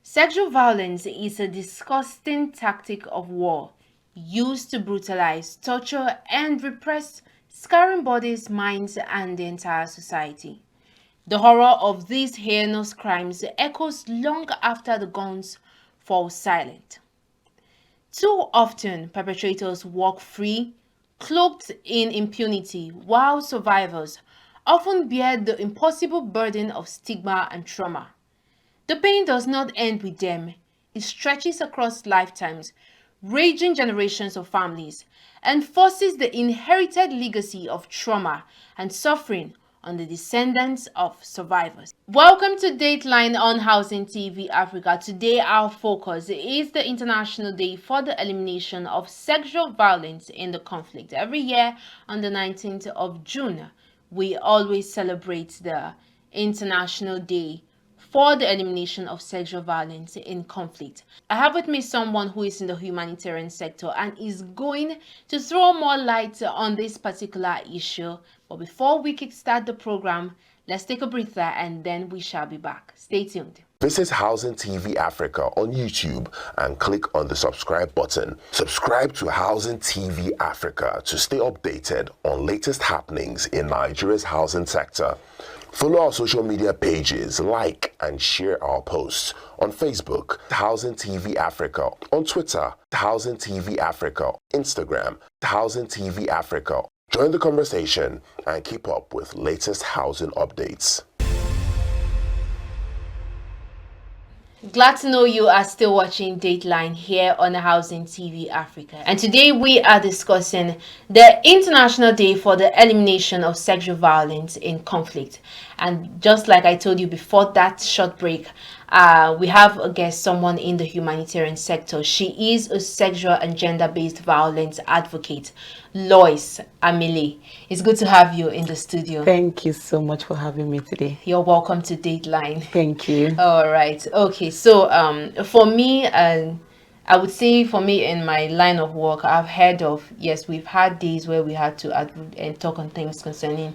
Sexual violence is a disgusting tactic of war used to brutalize, torture, and repress, scarring bodies, minds, and the entire society. The horror of these heinous crimes echoes long after the guns fall silent. Too often, perpetrators walk free, cloaked in impunity, while survivors often bear the impossible burden of stigma and trauma. The pain does not end with them. It stretches across lifetimes, raging generations of families, and forces the inherited legacy of trauma and suffering on the descendants of survivors. Welcome to Dateline on Housing TV Africa. Today our focus is the International Day for the Elimination of Sexual Violence in the Conflict. Every year on the 19th of June, we always celebrate the International Day for the elimination of sexual violence in conflict. I have with me someone who is in the humanitarian sector and is going to throw more light on this particular issue. But before we kickstart the program, let's take a breather and then we shall be back. Stay tuned. Visit Housing TV Africa on YouTube and click on the subscribe button. Subscribe to Housing TV Africa to stay updated on latest happenings in Nigeria's housing sector. Follow our social media pages, like and share our posts on Facebook, Housing TV Africa, on Twitter, Housing TV Africa, Instagram, Housing TV Africa. Join the conversation and keep up with latest housing updates. Glad to know you are still watching Dateline here on Housing TV Africa. And today we are discussing the International Day for the Elimination of Sexual Violence in Conflict. And just like I told you before that short break, we have a guest, someone in the humanitarian sector. She is a sexual and gender-based violence advocate, Lois Amele. It's good to have you in the studio. Thank you so much for having me today. You're welcome to Dateline. Thank you. All right. Okay. So for me, I would say for me in my line of work, I've heard of, yes, we've had days where we had to and talk on things concerning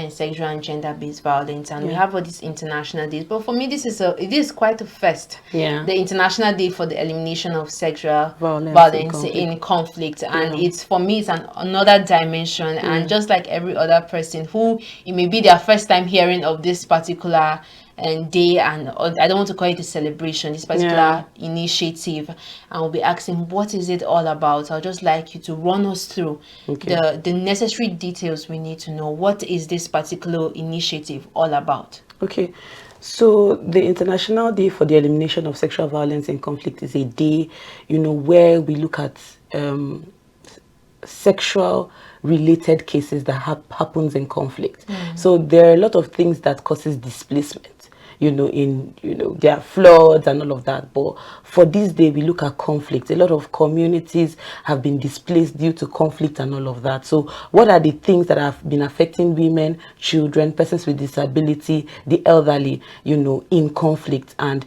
sexual and gender-based violence, and we have all these international days. But for me, it is quite a first. Yeah. The International Day for the Elimination of Sexual Violence in Conflict, and it's for me it's another dimension. And just like every other person who it may be their first time hearing of this particular day, and I don't want to call it a celebration, this particular initiative, and we'll be asking what is it all about. I'll just like you to run us through the necessary details we need to know. What is this particular initiative all about? Okay, so the International Day for the Elimination of Sexual Violence in Conflict is a day, where we look at sexual related cases that happens in conflict. So there are a lot of things that causes displacement. There are floods and all of that. But for this day, we look at conflict. A lot of communities have been displaced due to conflict and all of that. So what are the things that have been affecting women, children, persons with disability, the elderly, in conflict? And,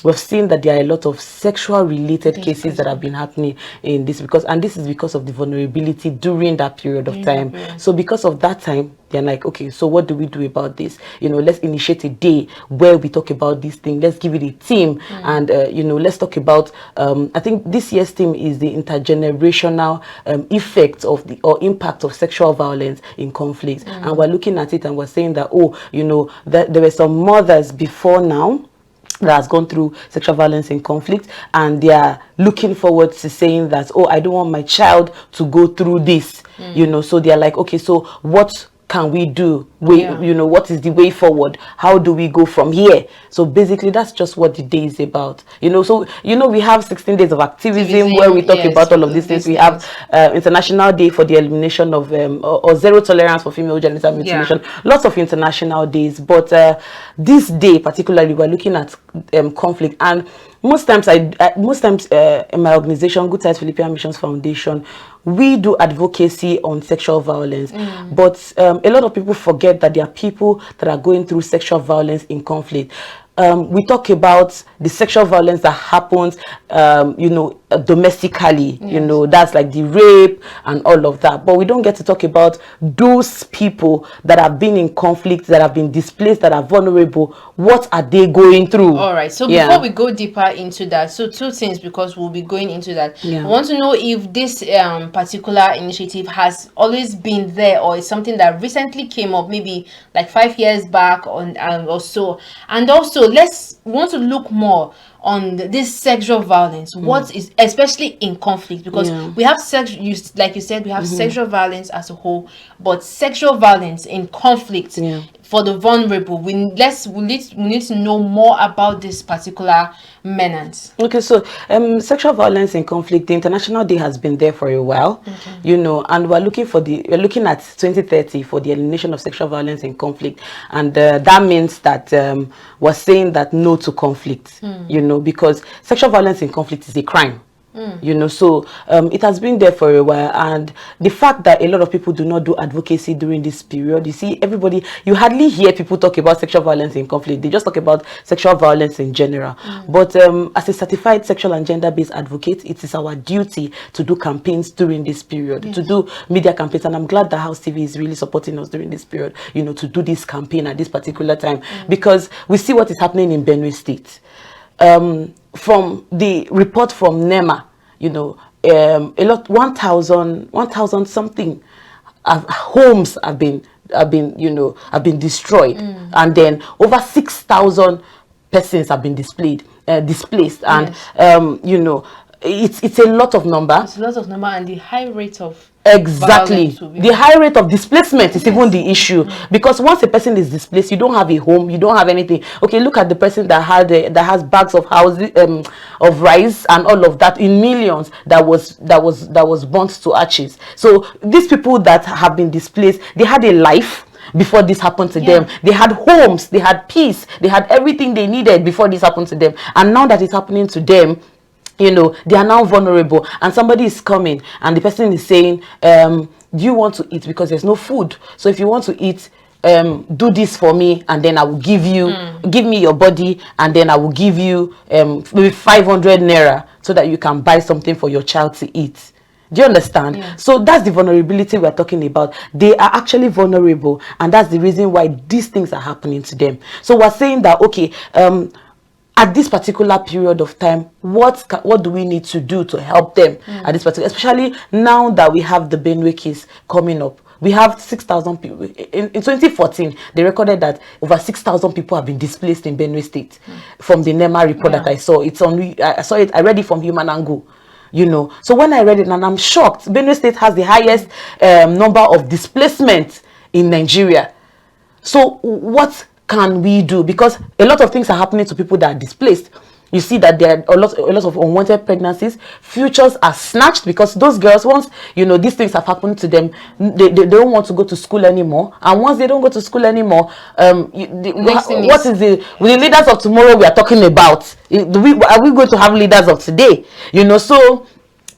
we've seen that there are a lot of sexual related cases that have been happening in this this is because of the vulnerability during that period of time. So because of that time, they're like, okay, so what do we do about this? Let's initiate a day where we talk about this thing. Let's give it a theme, and let's talk about. I think this year's theme is the intergenerational effects of or impact of sexual violence in conflict, and we're looking at it and we're saying that that there were some mothers before now that has gone through sexual violence in conflict, and they are looking forward to saying that, I don't want my child to go through this, so they are like, okay, so what can we do? What is the way forward? How do we go from here? So basically, that's just what the day is about. So we have 16 days of activism where we talk about all of these things. We have International Day for the Elimination of or Zero Tolerance for Female Genital Mutilation. Lots of international days, but this day particularly, we're looking at conflict. And most times in my organization, Good Times Philippine Missions Foundation, we do advocacy on sexual violence, but a lot of people forget that there are people that are going through sexual violence in conflict. we talk about the sexual violence that happens, domestically, that's like the rape and all of that. But we don't get to talk about those people that have been in conflict, that have been displaced, that are vulnerable. What are they going through? All right. So before we go deeper into that, so two things, because we'll be going into that. I want to know if this particular initiative has always been there, or is something that recently came up, maybe like 5 years back or so. And also, we want to look more on this sexual violence. What is, especially in conflict, because we have like you said, we have sexual violence as a whole, but sexual violence in conflict for the vulnerable, we need to know more about this particular menace. Okay, so sexual violence in conflict, the International Day has been there for a while, and we're looking at 2030 for the elimination of sexual violence in conflict, and that means that we're saying that no to conflict, because sexual violence in conflict is a crime. So it has been there for a while, and the fact that a lot of people do not do advocacy during this period, you see, you hardly hear people talk about sexual violence in conflict. They just talk about sexual violence in general. But as a certified sexual and gender-based advocate, it is our duty to do campaigns during this period, to do media campaigns, and I'm glad that House TV is really supporting us during this period, to do this campaign at this particular time, because we see what is happening in Benue State. From the report from NEMA, a lot, 1,000 something homes have been destroyed, and then over 6,000 persons have been displaced, and it's a lot of number. It's a lot of number, and the high rate of the high rate of displacement is even the issue, because once a person is displaced, you don't have a home, you don't have anything. Okay, look at the person that has bags of houses, of rice and all of that in millions that was burnt to ashes. So these people that have been displaced, they had a life before this happened to them. They had homes, they had peace, they had everything they needed before this happened to them, and now that it's happening to them, they are now vulnerable, and somebody is coming and the person is saying, do you want to eat? Because there's no food. So if you want to eat, do this for me, and then I will give me your body, and then I will give you maybe 500 naira so that you can buy something for your child to eat. Do you understand? So that's the vulnerability we're talking about. They are actually vulnerable, and that's the reason why these things are happening to them. So we're saying that, okay, at this particular period of time, what do we need to do to help them at this particular, especially now that we have the Benue case coming up? We have 6,000 people. In 2014, they recorded that over 6,000 people have been displaced in Benue State from the NEMA report that I saw. I read it from Human Angle. So when I read it, and I'm shocked, Benue State has the highest number of displacement in Nigeria. So what can we do? Because a lot of things are happening to people that are displaced. You see that there are a lot of unwanted pregnancies. Futures are snatched because those girls, once these things have happened to them, they don't want to go to school anymore. And once they don't go to school anymore, with the leaders of tomorrow we are talking about? Are we going to have leaders of today? So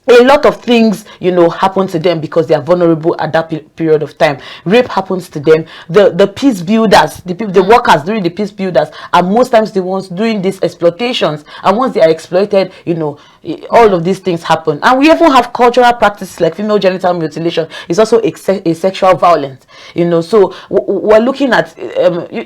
a lot of things, happen to them because they are vulnerable at that period of time. Rape happens to them. The peace builders, the workers during the peace builders are most times the ones doing these exploitations. And once they are exploited, all of these things happen. And we even have cultural practices like female genital mutilation. It's also a sexual violence. So we're looking at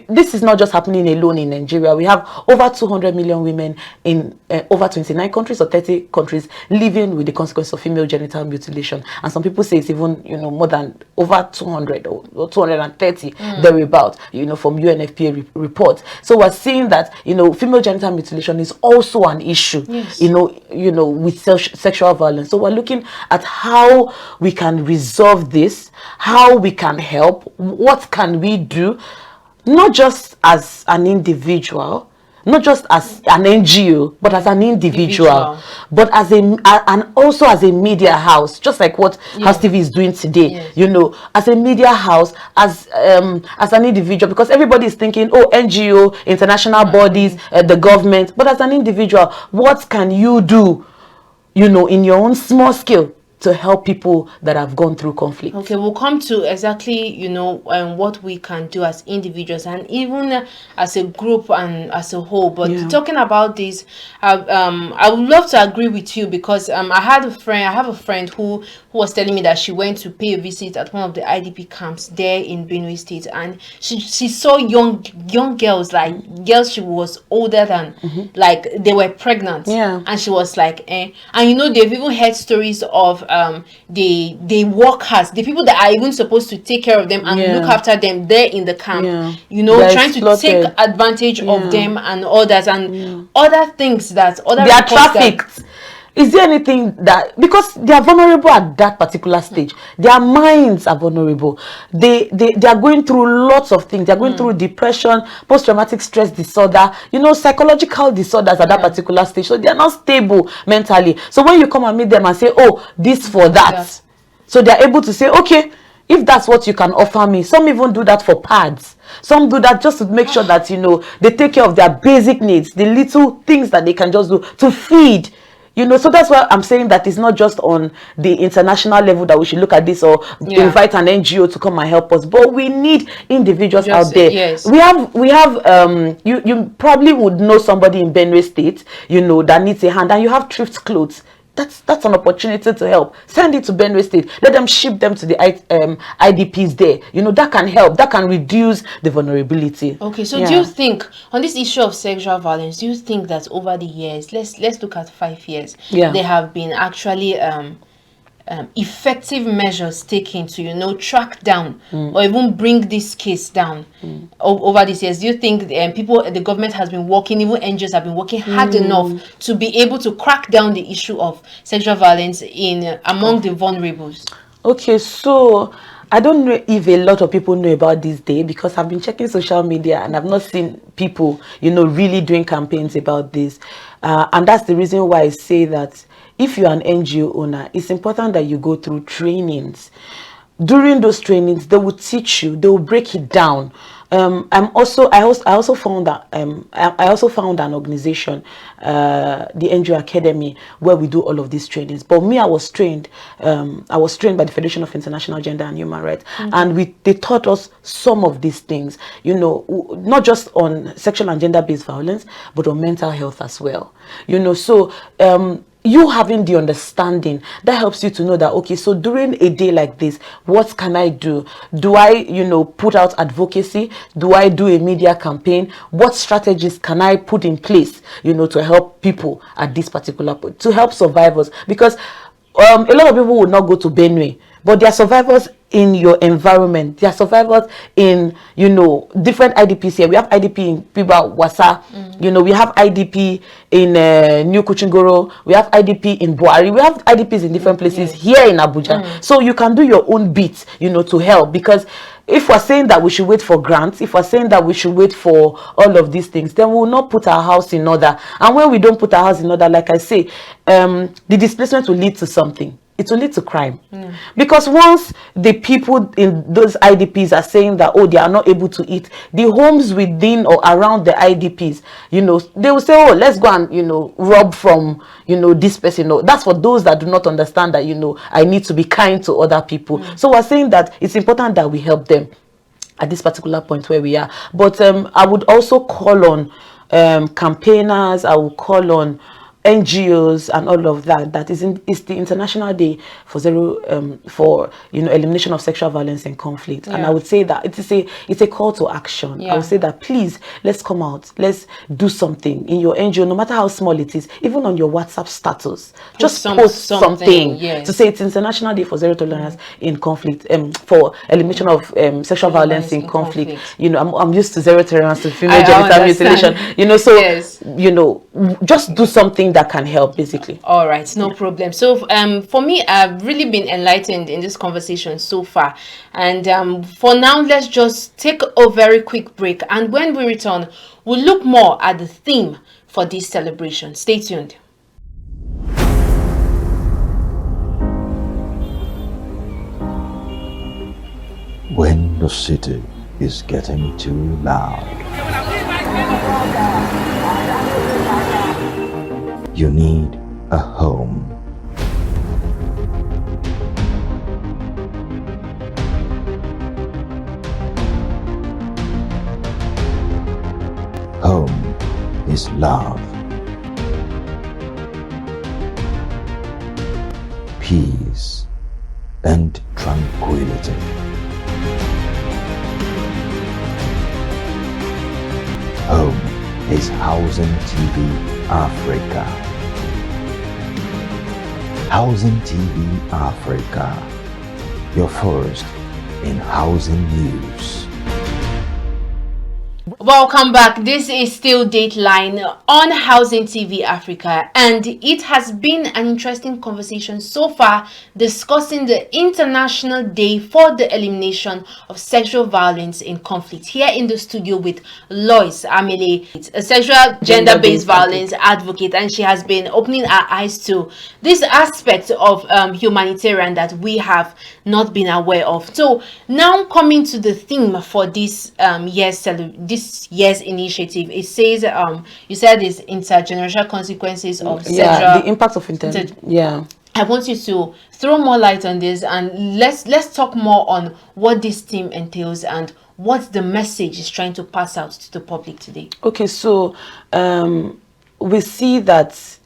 this is not just happening alone in Nigeria. We have over 200 million women in over 29 countries or 30 countries living with the consequence of female genital mutilation, and some people say it's even more than over 200 or 230 thereabout, from UNFPA reports. So we're seeing that female genital mutilation is also an issue, with sexual violence. So we're looking at how we can resolve this, how we can help, what can we do, not just as an individual, not just as an NGO, but as an individual. But as and also as a media house, just like what House TV is doing today. As a media house, as an individual, because everybody is thinking, oh, NGO, international bodies, the government. But as an individual, what can you do, in your own small scale? to help people that have gone through conflict. Okay, we'll come to exactly, what we can do as individuals and even as a group and as a whole. But talking about this, I would love to agree with you because I have a friend who was telling me that she went to pay a visit at one of the IDP camps there in Benue State, and she saw young girls, like girls she was older than, like they were pregnant, and she was like, and they've even heard stories of the workers, the people that are even supposed to take care of them and look after them there in the camp, trying to take advantage of them and others and other things that they are trafficked. Is there anything that, because they are vulnerable at that particular stage, their minds are vulnerable, they are going through lots of things. They are going through depression, post-traumatic stress disorder, psychological disorders at that particular stage. So they are not stable mentally. So when you come and meet them and say, oh, this for that, so they are able to say, okay, if that's what you can offer me. Some even do that for pads. Some do that just to make sure that they take care of their basic needs, the little things that they can just do to feed. So that's why I'm saying that it's not just on the international level that we should look at this or invite an NGO to come and help us, but we need individuals out there. Yes. We have you probably would know somebody in Benue State, that needs a hand, and you have thrift clothes. That's an opportunity to help. Send it to Benue State. Let them ship them to the IDPs there. That can help. That can reduce the vulnerability. Okay, so do you think on this issue of sexual violence, do you think that over the years, let's look at 5 years, there have been actually effective measures taken to track down or even bring this case down over these years? Do you think the government has been working, even NGOs have been working hard enough to be able to crack down the issue of sexual violence among the vulnerables? Okay, so I don't know if a lot of people know about this day, because I've been checking social media and I've not seen people really doing campaigns about this, and that's the reason why I say that if you're an NGO owner, it's important that you go through trainings. During those trainings, they will teach you, they will break it down. I also found an organization, the NGO Academy, where we do all of these trainings. But me, I was trained by the Federation of International Gender and Human Rights, and they taught us some of these things, not just on sexual and gender-based violence, but on mental health as well. So you having the understanding, that helps you to know that, okay, so during a day like this, what can I do? Do I, put out advocacy? Do I do a media campaign? What strategies can I put in place, to help people at this particular point, to help survivors? Because a lot of people would not go to Benue, but they are survivors in your environment. They are survivors in, different IDPs here. We have IDP in Piba Wasa, we have IDP in New Kuchingoro, we have IDP in Buari, we have IDPs in different places here in Abuja. So you can do your own bit, to help. Because if we're saying that we should wait for grants, if we're saying that we should wait for all of these things, then we will not put our house in order. And when we don't put our house in order, like I say, the displacement will lead to something. It will lead to crime. Because once the people in those IDPs are saying that, oh, they are not able to eat, the homes within or around the IDPs, they will say, oh, let's go and, rob from, this person. That's for those that do not understand that, I need to be kind to other people. So we're saying that it's important that we help them at this particular point where we are. But I would also call on campaigners, I will call on NGOs and all of that. It's the International Day for elimination of sexual violence and conflict. And I would say that it's a call to action. I would say that please, let's come out, let's do something in your NGO, no matter how small it is, even on your WhatsApp status. Just post something to say it's International Day for zero tolerance in conflict, for elimination of sexual violence in conflict. I'm used to zero tolerance to female genital mutilation. Just do something that can help, basically. All right, no problem. So for me, I've really been enlightened in this conversation so far, and for now, let's just take a very quick break, and when we return, we'll look more at the theme for this celebration. Stay tuned. When the city is getting too loud, you need a home. is love, peace, and tranquility. Home is Housing TV Africa. Housing TV Africa, your first in housing news. Welcome back. This is still Dateline on Housing TV Africa, and it has been an interesting conversation so far discussing the International Day for the Elimination of Sexual Violence in Conflict. Here in the studio with Lois Amele, a sexual gender-based violence advocate, and she has been opening our eyes to this aspect of humanitarian that we have not been aware of. So now coming to the theme for this year's initiative, it says you said it's intergenerational consequences of sexual, the impact of I want you to throw more light on this, and let's talk more on what this theme entails and what the message is trying to pass out to the public today. Okay, so we see that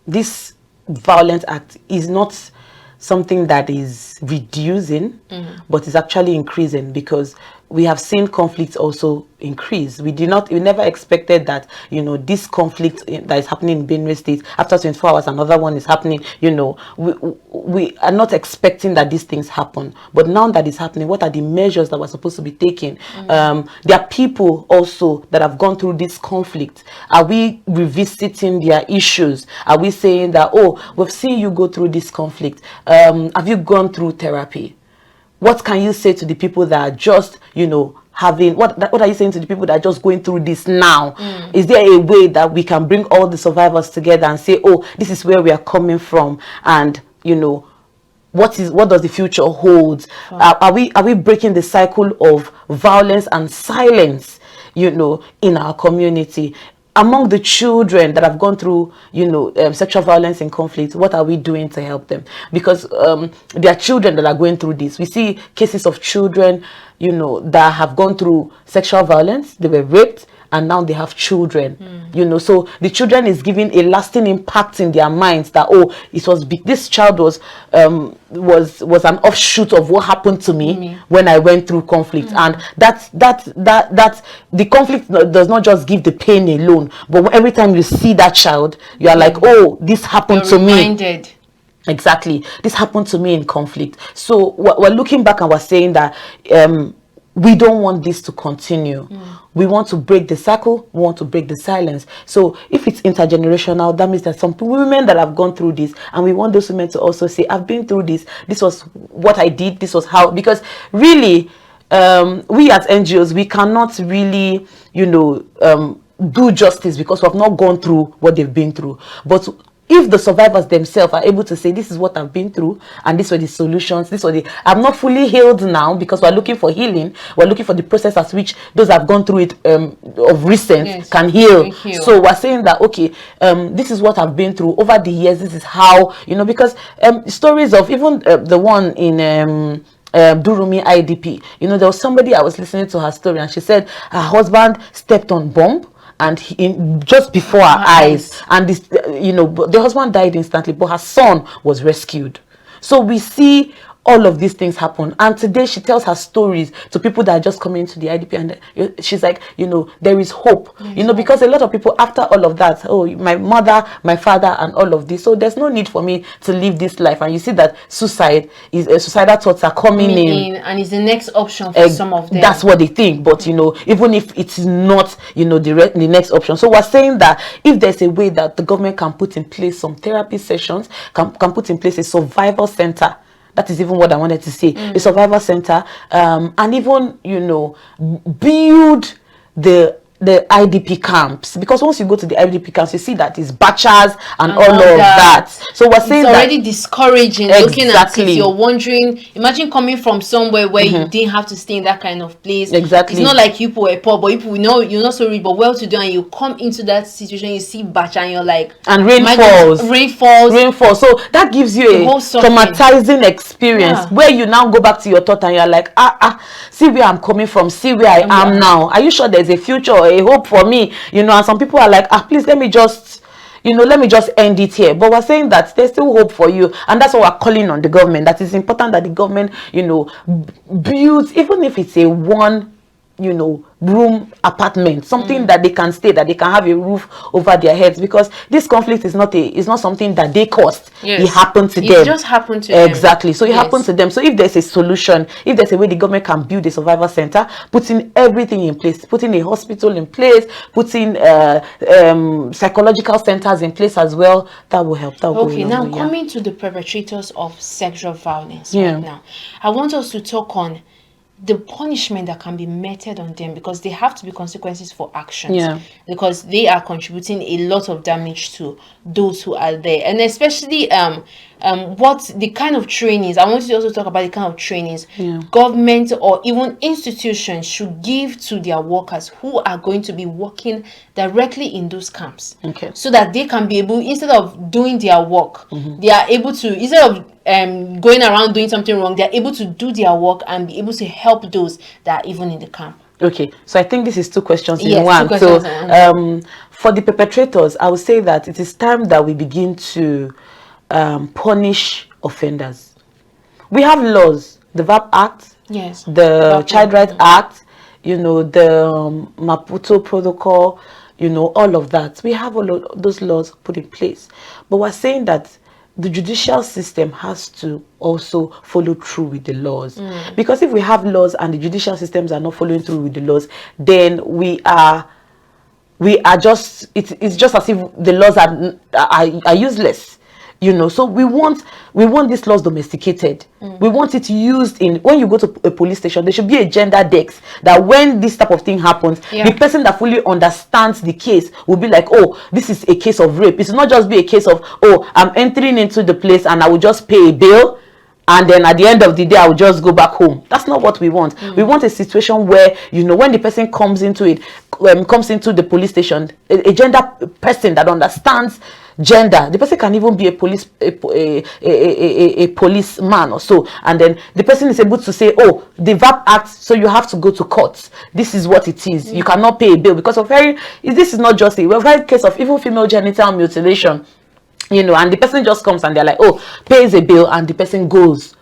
this violent act is not something that is reducing, but is actually increasing, because we have seen conflicts also increase. We never expected that, this conflict that is happening in Benue State, after 24 hours, another one is happening. We are not expecting that these things happen. But now that it's happening, what are the measures that were supposed to be taken? There are people also that have gone through this conflict. Are we revisiting their issues? Are we saying that, oh, we've seen you go through this conflict. Have you gone through therapy? What can you say to the people that are just, what are you saying to the people that are just going through this now? Is there a way that we can bring all the survivors together and say, oh, this is where we are coming from, and what does the future hold? Are we breaking the cycle of violence and silence, in our community? Among the children that have gone through, sexual violence in conflict, what are we doing to help them? Because there are children that are going through this. We see cases of children, that have gone through sexual violence. They were raped, and now they have children. So the children is giving a lasting impact in their minds that, oh, this child was an offshoot of what happened to me when I went through conflict. And that the conflict does not just give the pain alone, but every time you see that child, you are like, oh, this happened to me. Exactly, this happened to me in conflict. So we're looking back and we're saying that we don't want this to continue. We want to break the cycle. We want to break the silence. So if it's intergenerational, that means that some women that have gone through this, and we want those women to also say, I've been through this. This was what I did. This was how. Because really, we as NGOs, we cannot really, do justice, because we have not gone through what they've been through. But if the survivors themselves are able to say, this is what I've been through, and these were the solutions, I'm not fully healed now, because we're looking for healing. We're looking for the process as which those that have gone through it of recent can heal. So we're saying that, okay, this is what I've been through over the years. This is how, because stories of even the one in Durumi IDP, there was somebody, I was listening to her story, and she said her husband stepped on bomb, and just before our eyes, and this, the husband died instantly, but her son was rescued. So we see all of these things happen. And today she tells her stories to people that are just coming into the IDP, and she's like, there is hope, because a lot of people after all of that, oh, my mother, my father, and all of this, so there's no need for me to live this life. And you see that suicidal thoughts are coming in, and it's the next option for some of them. That's what they think. But even if it's not, the next option. So we're saying that if there's a way that the government can put in place some therapy sessions, can put in place a survival center. That is even what I wanted to say. A survival center, and even, build the IDP camps, because once you go to the IDP camps, you see that it's bachas and all of that. So we're saying it's already discouraging. Exactly. Looking at it, you're wondering, imagine coming from somewhere where you didn't have to stay in that kind of place. Exactly. It's not like you were poor, but you know you're not so rich but well to do, and you come into that situation, you see bacha, and you're like, and rain falls. So that gives you a traumatizing experience where you now go back to your thought and you're like, see where I'm coming from, see where I am now. Are you sure there's a future? or a hope for me, and some people are like, please let me just end it here. But we're saying that there's still hope for you, and that's what we're calling on the government. That it's important that the government, builds, even if it's a one room apartment, something that they can stay, that they can have a roof over their heads, because this conflict is not something that they caused. Yes. It happened to them. It just happened to them. Exactly. So it happened to them. So if there's a solution, if there's a way the government can build a survival center, putting everything in place, putting a hospital in place, putting psychological centers in place as well, that will help. That will Okay, go a now long way, coming to the perpetrators of sexual violence Yeah. right now, I want us to talk on the punishment that can be meted on them, because they have to be consequences for actions, Yeah. because they are contributing a lot of damage to those who are there. And especially what the kind of trainings, I want you to also talk about the kind of trainings government or even institutions should give to their workers who are going to be working directly in those camps. Okay. So that they can be able, instead of doing their work, they are able to, instead of going around doing something wrong, they're able to do their work and be able to help those that are even in the camp. Okay, so I think this is two questions in Yes, one. two questions So, in one. for the perpetrators, I would say that it is time that we begin to punish offenders. We have laws, the VAP Act, Yes. the VAP Child Rights Act, the Maputo Protocol, all of that. We have all of those laws put in place. But we're saying that the judicial system has to also follow through with the laws. Because if we have laws and the judicial systems are not following through with the laws, then we are just, it's just as if the laws are useless. So we want these laws domesticated. We want it used in, when you go to a police station, there should be a gender desk, that when this type of thing happens, the person that fully understands the case will be like, oh, this is a case of rape. It will not just be a case of, oh, I'm entering into the place and I will just pay a bill, and then at the end of the day I will just go back home. That's not what we want. We want a situation where, when the person comes into the police station, a gender person that understands gender, the person can even be a policeman or so, and then the person is able to say, oh, the VAP Act, so you have to go to court, this is what it is, you cannot pay a bill, because of this is not just a very case of even female genital mutilation, and the person just comes and they're like, oh, pays a bill, and the person goes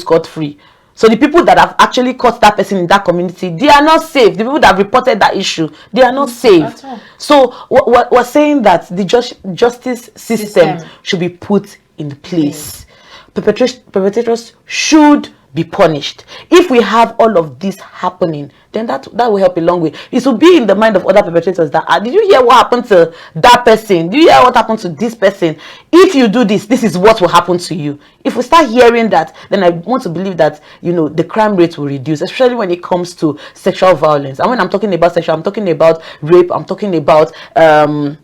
scot-free. So the people that have actually caught that person in that community, they are not safe. The people that have reported that issue, they are not safe. So we're saying that the justice system should be put in place. Perpetrators should be punished. If we have all of this happening, then that will help a long way. It will be in the mind of other perpetrators that, did you hear what happened to that person? Did you hear what happened to this person? If you do this, this is what will happen to you. If we start hearing that, then I want to believe that, the crime rate will reduce, especially when it comes to sexual violence. And when I'm talking about sexual, I'm talking about rape, I'm talking about all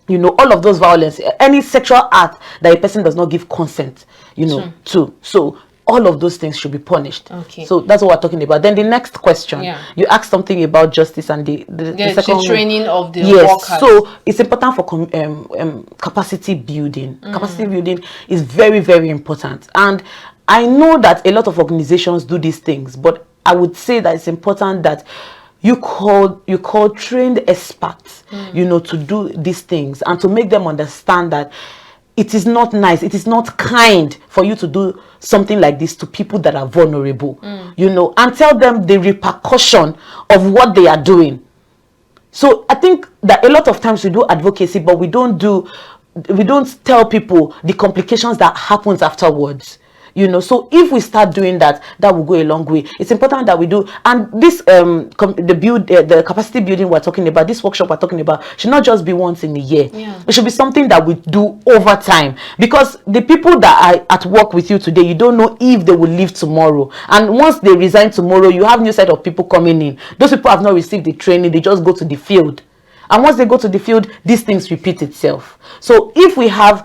of those violence, any sexual act that a person does not give consent, to. So all of those things should be punished. Okay. So that's what we're talking about. Then the next question, you asked something about justice and the second training of the workers. workers. So it's important for capacity building. Capacity building is very, very important. And I know that a lot of organizations do these things, but I would say that it's important that you call trained experts, to do these things and to make them understand that it is not nice, it is not kind for you to do something like this to people that are vulnerable, and tell them the repercussion of what they are doing. So I think that a lot of times we do advocacy, but we don't tell people the complications that happens afterwards. So if we start doing that, that will go a long way. It's important that we do. And this the capacity building we're talking about, this workshop we're talking about, should not just be once in a year. It should be something that we do over time, because the people that are at work with you today, you don't know if they will leave tomorrow, and once they resign tomorrow, you have new set of people coming in. Those people have not received the training, they just go to the field. And once they go to the field, these things repeat itself. So if we have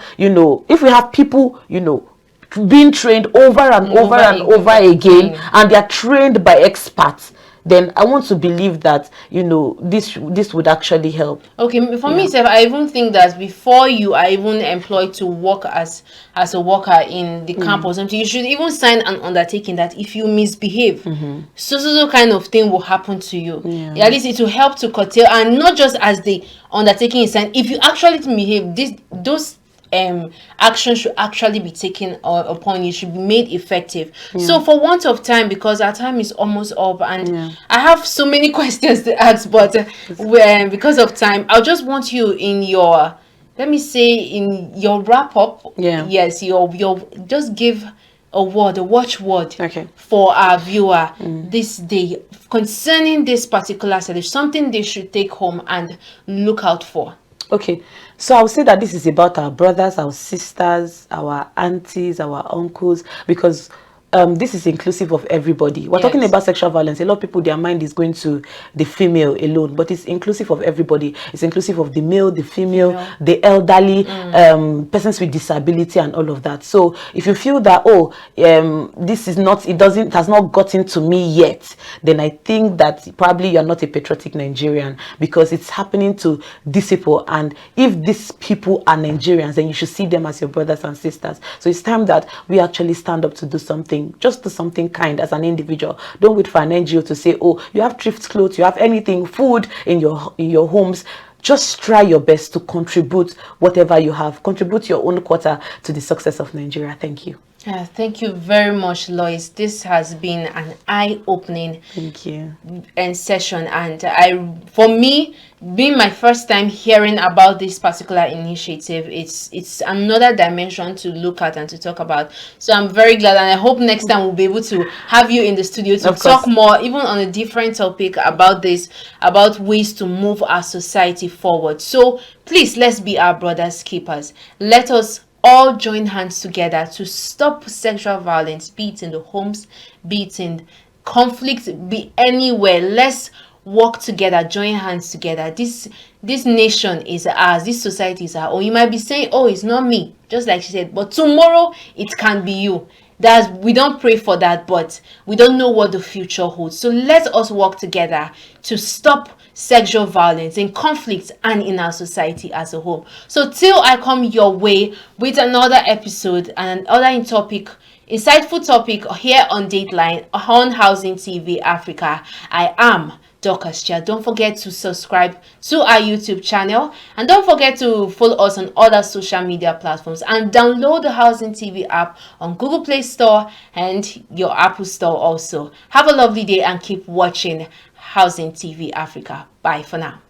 people, being trained over and over again, and they are trained by experts, then I want to believe that, this would actually help. Okay, for me, sef, I even think that before you are even employed to work as a worker in the camp or something, you should even sign an undertaking that if you misbehave, so kind of thing will happen to you. At least it will help to curtail, and not just as the undertaking is signed. If you actually behave, those action should actually be taken upon you, should be made effective. So for want of time, because our time is almost up, and I have so many questions to ask, but because of time, I'll just want you in your, let me say, in your wrap up, yes, your just give a watchword for our viewer this day concerning this particular study, something they should take home and look out for. Okay, so I would say that this is about our brothers, our sisters, our aunties, our uncles, because this is inclusive of everybody. We're talking about sexual violence. A lot of people, their mind is going to the female alone, but it's inclusive of everybody. It's inclusive of the male, the female, the elderly, persons with disability, and all of that. So if you feel that, this is not, it has not gotten to me yet, then I think that probably you're not a patriotic Nigerian, because it's happening to these people. And if these people are Nigerians, then you should see them as your brothers and sisters. So it's time that we actually stand up to do something. Just do something kind as an individual. Don't wait for an NGO to say, oh, you have thrift clothes, you have anything, food in your homes. Just try your best to contribute whatever you have. Contribute your own quota to the success of Nigeria. Thank you. Thank you very much, Lois. This has been an eye-opening session, and for me, being my first time hearing about this particular initiative, it's another dimension to look at and to talk about. So I'm very glad, and I hope next time we'll be able to have you in the studio to talk more, even on a different topic about this, about ways to move our society forward. So please, let's be our brothers' keepers. Let us all join hands together to stop sexual violence, be it in the homes, be it in conflict, be anywhere. Let's work together, join hands together. This nation is ours, this society is ours. Or you might be saying, oh, it's not me, just like she said, but tomorrow it can be you. We don't pray for that, but we don't know what the future holds. So let us work together to stop sexual violence in conflict and in our society as a whole. So till I come your way with another episode and another insightful topic here on Dateline on Housing TV Africa, I am Dorcas Chia. Don't forget to subscribe to our YouTube channel, and don't forget to follow us on other social media platforms, and download the Housing TV app on Google Play Store and your Apple Store also. Have a lovely day and keep watching Housing TV Africa. Bye for now.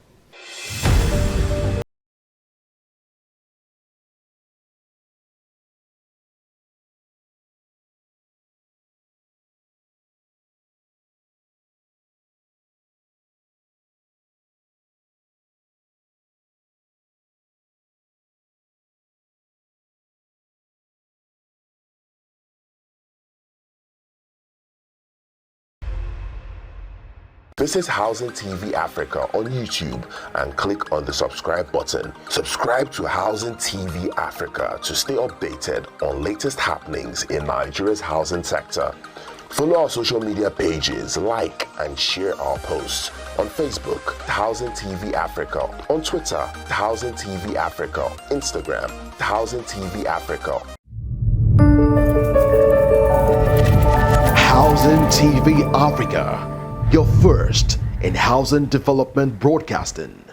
Visit Housing TV Africa on YouTube and click on the subscribe button. Subscribe to Housing TV Africa to stay updated on latest happenings in Nigeria's housing sector. Follow our social media pages, like and share our posts. On Facebook, Housing TV Africa. On Twitter, Housing TV Africa. Instagram, Housing TV Africa. Housing TV Africa, your first in housing development broadcasting.